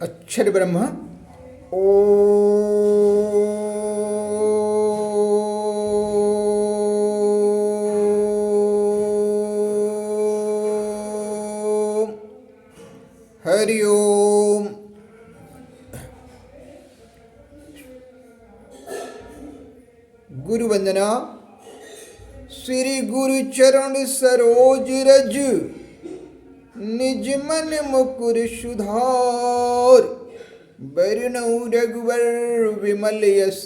अक्षर ब्रह्म ओ हरि ओम। गुरु वंदना। श्री गुरु चरण सरोज रज निज मन मुकुर सुधार। बरनउँ रघुवर विमल यस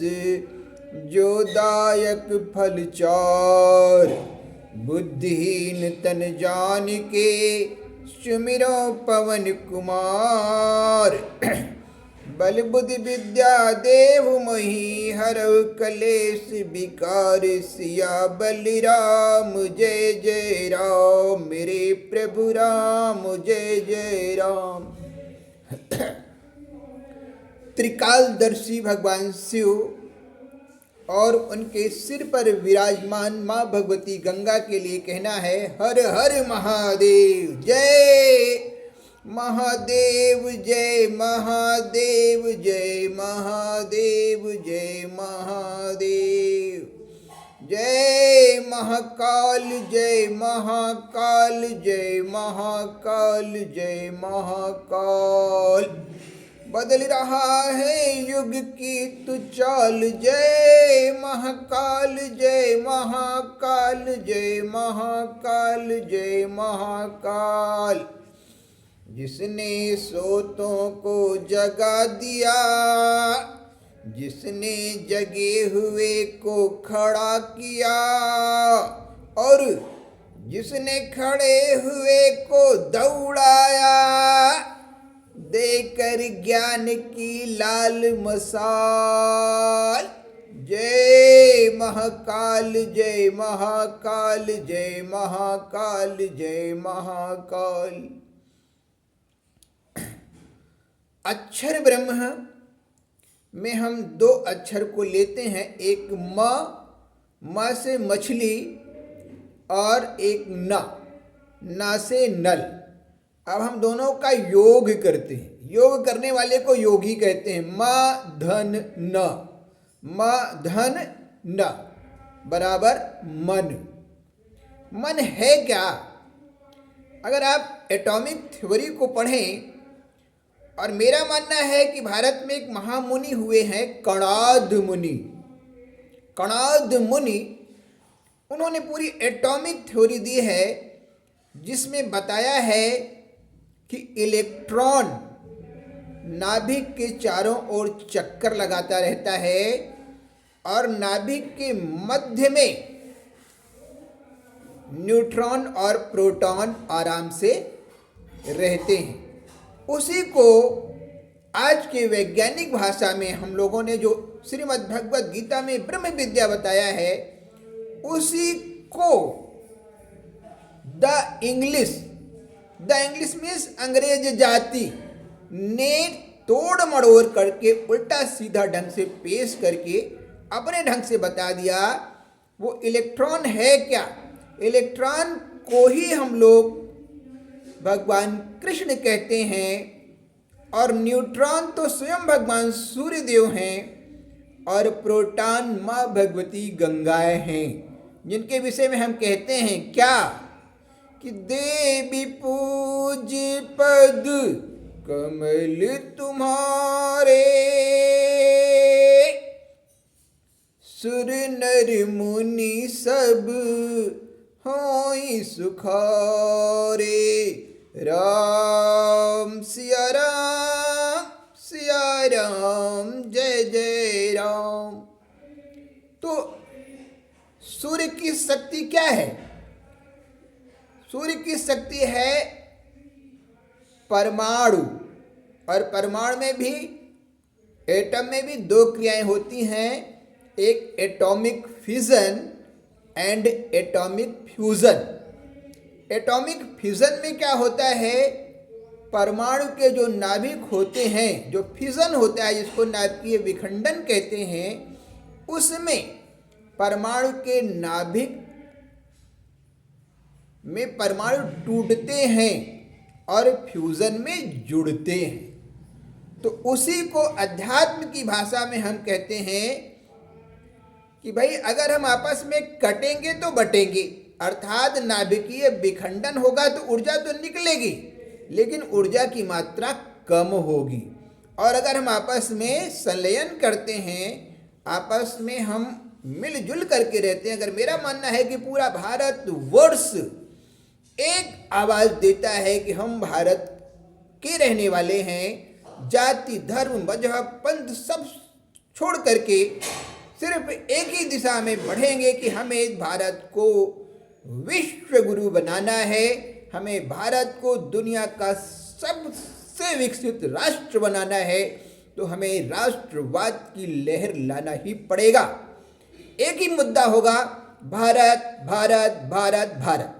जो दायक फल चार। बुद्धिहीन तन जानिके सुमिरो पवन कुमार। बल बुद्धि विद्या देहु मोहि हरउ कलेश विकार। सिया बलिराम जय जय राम। मेरे प्रभु राम जय जय राम। त्रिकालदर्शी भगवान शिव और उनके सिर पर विराजमान माँ भगवती गंगा के लिए कहना है हर हर महादेव। जय महादेव जय महादेव जय महादेव जय महादेव। जय महाकाल जय महाकाल जय महाकाल जय महाकाल। बदल रहा है युग की तू चाल। जय महाकाल जय महाकाल जय महाकाल जय महाकाल। जिसने सोतों को जगा दिया, जिसने जगे हुए को खड़ा किया और जिसने खड़े हुए को दौड़ाया, देकर ज्ञान की लाल मसाल। जय महाकाल जय महाकाल जय महाकाल जय महाकाल। अक्षर ब्रह्म में हम दो अक्षर को लेते हैं, एक म से मछली और एक न से नल। अब हम दोनों का योग करते हैं। योग करने वाले को योगी कहते हैं। म धन न, म धन न बराबर मन। मन है क्या? अगर आप एटॉमिक थ्योरी को पढ़ें, और मेरा मानना है कि भारत में एक महामुनि हुए हैं कणाद मुनि। कणाद मुनि उन्होंने पूरी एटॉमिक थ्योरी दी है, जिसमें बताया है कि इलेक्ट्रॉन नाभिक के चारों ओर चक्कर लगाता रहता है और नाभिक के मध्य में न्यूट्रॉन और प्रोटॉन आराम से रहते हैं। उसी को आज के वैज्ञानिक भाषा में हम लोगों ने जो श्रीमद् भगवद गीता में ब्रह्म विद्या बताया है, उसी को द इंग्लिश मीन्स अंग्रेज जाति ने तोड़ मड़ोड़ करके उल्टा सीधा ढंग से पेश करके अपने ढंग से बता दिया। वो इलेक्ट्रॉन है क्या? इलेक्ट्रॉन को ही हम लोग भगवान कृष्ण कहते हैं और न्यूट्रॉन तो स्वयं भगवान सूर्यदेव हैं और प्रोटॉन माँ भगवती गंगाएं हैं, जिनके विषय में हम कहते हैं क्या कि देवी पूज पद कमल तुम्हारे, सुर नर मुनि सब होई सुखारे। राम सिया राम जय जय राम। तो सूर्य की शक्ति क्या है? सूर्य की शक्ति है परमाणु, और परमाणु में भी, एटम में भी दो क्रियाएं होती हैं, एक atomic fission and atomic fusion. Atomic fusion में क्या होता है? परमाणु के जो नाभिक होते हैं, जो फिजन होता है जिसको नाभिकीय विखंडन कहते हैं, उसमें परमाणु के नाभिक में परमाणु टूटते हैं और फ्यूजन में जुड़ते हैं। तो उसी को अध्यात्म की भाषा में हम कहते हैं कि भाई अगर हम आपस में कटेंगे तो बटेंगे, अर्थात नाभिकीय विखंडन होगा तो ऊर्जा तो निकलेगी, लेकिन ऊर्जा की मात्रा कम होगी। और अगर हम आपस में संलयन करते हैं, आपस में हम मिलजुल करके रहते हैं, अगर मेरा मानना है कि पूरा भारत वर्ष एक आवाज देता है कि हम भारत के रहने वाले हैं, जाति धर्म मजहब पंथ सब छोड़ करके सिर्फ एक ही दिशा में बढ़ेंगे कि हमें भारत को विश्व गुरु बनाना है, हमें भारत को दुनिया का सबसे विकसित राष्ट्र बनाना है, तो हमें राष्ट्रवाद की लहर लाना ही पड़ेगा। एक ही मुद्दा होगा, भारत भारत भारत भारत।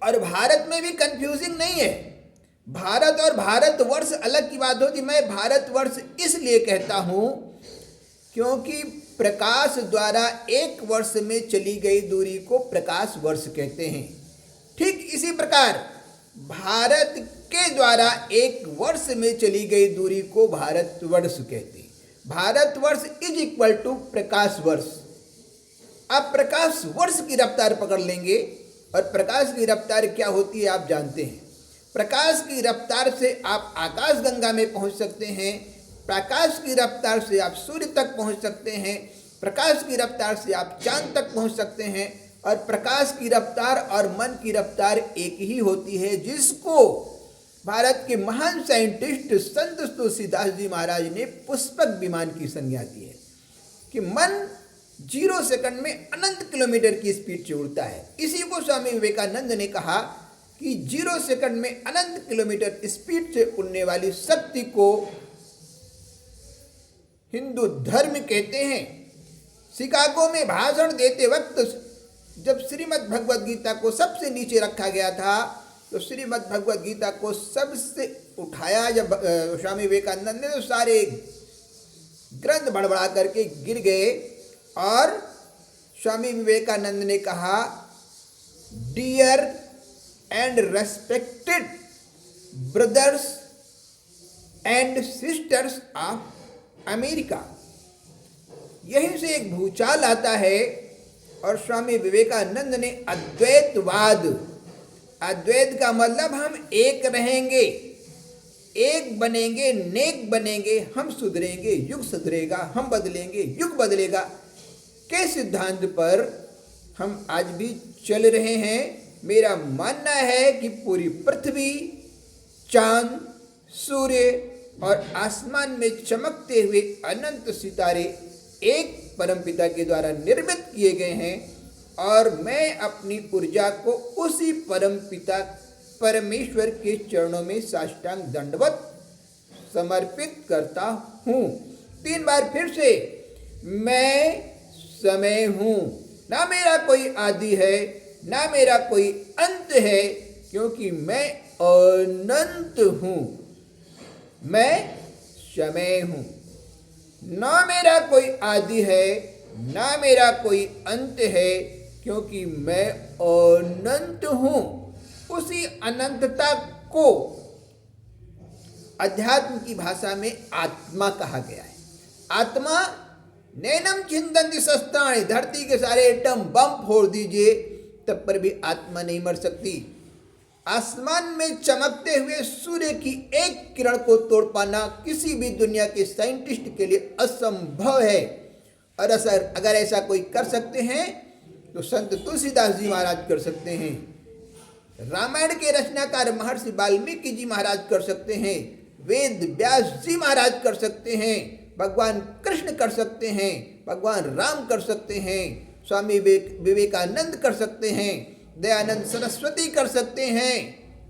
और भारत में भी कंफ्यूजिंग नहीं है, भारत और भारतवर्ष अलग की बात होती। मैं भारतवर्ष इसलिए कहता हूँ क्योंकि प्रकाश द्वारा एक वर्ष में चली गई दूरी को प्रकाश वर्ष कहते हैं। ठीक इसी प्रकार भारत के द्वारा एक वर्ष में चली गई दूरी को भारतवर्ष कहते हैं। भारतवर्ष इज इक्वल टू प्रकाश वर्ष। आप प्रकाश वर्ष की रफ्तार पकड़ लेंगे, और प्रकाश की रफ्तार क्या होती है आप जानते हैं। प्रकाश की रफ्तार से आप आकाश गंगा में पहुंच सकते हैं, प्रकाश की रफ्तार से आप सूर्य तक पहुंच सकते हैं, प्रकाश की रफ्तार से आप चांद तक पहुंच सकते हैं। और प्रकाश की रफ्तार और मन की रफ्तार एक ही होती है, जिसको भारत के महान साइंटिस्ट संत तुलसीदास जी महाराज ने पुष्पक विमान की संज्ञा दी है कि मन 0 सेकंड में अनंत किलोमीटर की स्पीड से उड़ता है। इसी को स्वामी विवेकानंद ने कहा कि 0 सेकंड में अनंत किलोमीटर स्पीड से उड़ने वाली शक्ति को हिंदू धर्म कहते हैं। शिकागो में भाषण देते वक्त जब श्रीमद् भगवद गीता को सबसे नीचे रखा गया था, तो श्रीमद् भगवद गीता को सबसे उठाया जब स्वामी विवेकानंद ने, तो सारे ग्रंथ बड़बड़ा करके गिर गए। और स्वामी विवेकानंद ने कहा, dear and respected brothers and sisters of America. यहीं से एक भूचाल आता है और स्वामी विवेकानंद ने अद्वैतवाद, अद्वैत का मतलब हम एक रहेंगे, एक बनेंगे, नेक बनेंगे, हम सुधरेंगे, युग सुधरेगा, हम बदलेंगे, युग बदलेगा के सिद्धांत पर हम आज भी चल रहे हैं। मेरा मानना है कि पूरी पृथ्वी, चांद, सूर्य और आसमान में चमकते हुए अनंत सितारे एक परमपिता के द्वारा निर्मित किए गए हैं, और मैं अपनी ऊर्जा को उसी परमपिता परमेश्वर के चरणों में साष्टांग दंडवत समर्पित करता हूँ। 3 बार फिर से, मैं समय हूँ, ना मेरा कोई आदि है, ना मेरा कोई अंत है, क्योंकि मैं अनंत हूँ। मैं समय हूँ, ना मेरा कोई आदि है, ना मेरा कोई अंत है, क्योंकि मैं अनंत हूँ। उसी अनंतता को अध्यात्म की भाषा में आत्मा कहा गया है। आत्मा नैनम चिंतन्ति शस्त्राणि, धरती के सारे एटम बम फोड़ दीजिए तब पर भी आत्मा नहीं मर सकती। आसमान में चमकते हुए सूर्य की एक किरण को तोड़ पाना किसी भी दुनिया के साइंटिस्ट के लिए असंभव है। और अगर ऐसा कोई कर सकते हैं तो संत तुलसीदास जी महाराज कर सकते हैं, रामायण के रचनाकार महर्षि वाल्मीकि जी महाराज कर सकते हैं, वेद व्यास जी महाराज कर सकते हैं, भगवान कृष्ण कर सकते हैं, भगवान राम कर सकते हैं, स्वामी विवेकानंद कर सकते हैं, दयानंद सरस्वती कर सकते हैं।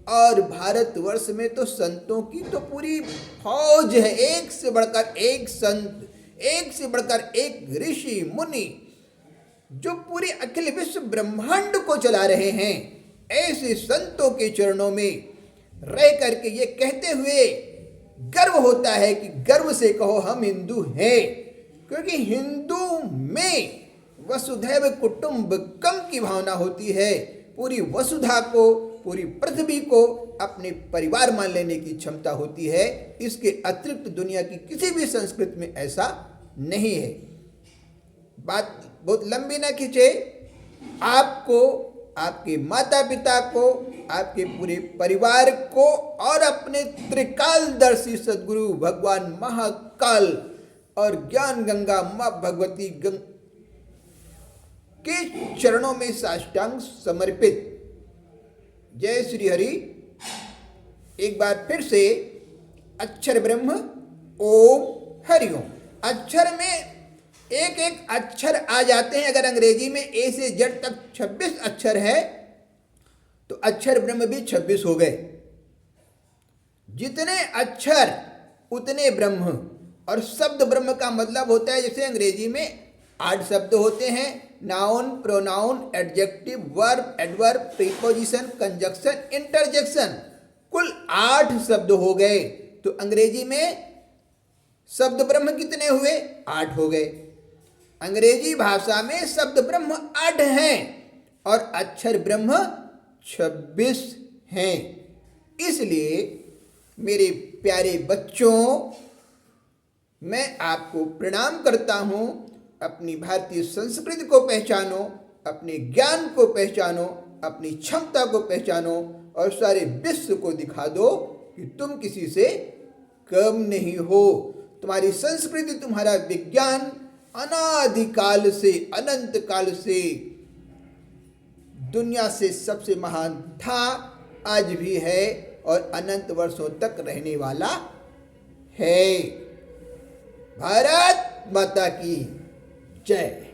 और भारतवर्ष में तो संतों की तो पूरी फौज है, एक से बढ़कर एक संत, एक से बढ़कर एक ऋषि मुनि, जो पूरे अखिल विश्व ब्रह्मांड को चला रहे हैं। ऐसे संतों के चरणों में रह करके ये कहते हुए गर्व होता है कि गर्व से कहो हम हिंदू हैं, क्योंकि हिंदू में वसुधैव कुटुंबकम की भावना होती है। पूरी वसुधा को, पूरी पृथ्वी को अपने परिवार मान लेने की क्षमता होती है। इसके अतिरिक्त दुनिया की किसी भी संस्कृति में ऐसा नहीं है। बात बहुत लंबी ना खींचे, आपको, आपके माता पिता को, आपके पूरे परिवार को और अपने त्रिकालदर्शी सद्गुरु भगवान महाकाल और ज्ञान गंगा माँ भगवती के चरणों में साष्टांग समर्पित। जय श्री हरि। एक बार फिर से अक्षर ब्रह्म ओम हरि ओम। अक्षर में एक एक अक्षर आ जाते हैं। अगर अंग्रेजी में ए से जेड तक 26 अक्षर है तो अक्षर ब्रह्म भी 26 हो गए। जितने अक्षर उतने ब्रह्म। और शब्द ब्रह्म का मतलब होता है, जैसे अंग्रेजी में 8 शब्द होते हैं, noun, pronoun, adjective, verb, adverb, preposition, conjunction, interjection, कुल 8 शब्द हो गए। तो अंग्रेजी में शब्द ब्रह्म कितने हुए? 8 हो गए। अंग्रेजी भाषा में शब्द ब्रह्म 8 हैं और अक्षर ब्रह्म 26 हैं। इसलिए मेरे प्यारे बच्चों, मैं आपको प्रणाम करता हूँ। अपनी भारतीय संस्कृति को पहचानो, अपने ज्ञान को पहचानो, अपनी क्षमता को पहचानो और सारे विश्व को दिखा दो कि तुम किसी से कम नहीं हो। तुम्हारी संस्कृति, तुम्हारा विज्ञान अनादिकाल से, अनंत काल से दुनिया से सबसे महान था, आज भी है और अनंत वर्षों तक रहने वाला है। भारत माता की जय।